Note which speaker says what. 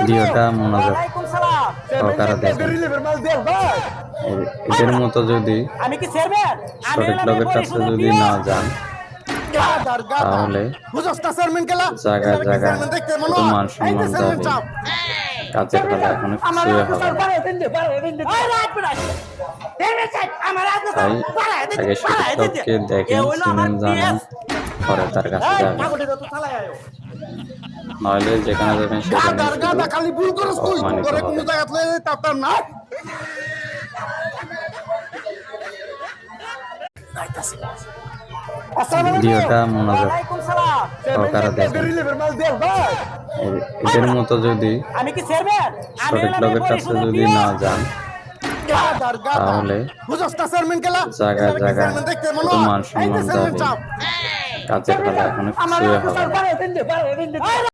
Speaker 1: ভিডিওটা মনোযোগ সহকারে দেখেন। এদের মতো যদি সঠিক লোকের কাছে যদি না যান তাহলে জায়গায় জায়গায় শুধু মান সম্মান যাবে, কাজের বেলা এখনো কিছুই হবে না। তাই আগে সঠিক লোককে দেখেন, চিনেন, জানেন, পরে তার কাছে যাবেন। নইলে যেখানে যাবেন সেখানে অপমানিত হবেন। ভিডিওটা মনোযোগ সহকারে দেখেন। এদের মতো যদি সঠিক লোকের কাছে যদি না যান তাহলে জায়গায় জায়গায় শুধু মান সম্মান যাবে, কাজের বেলা এখনো কিছুই হবে না।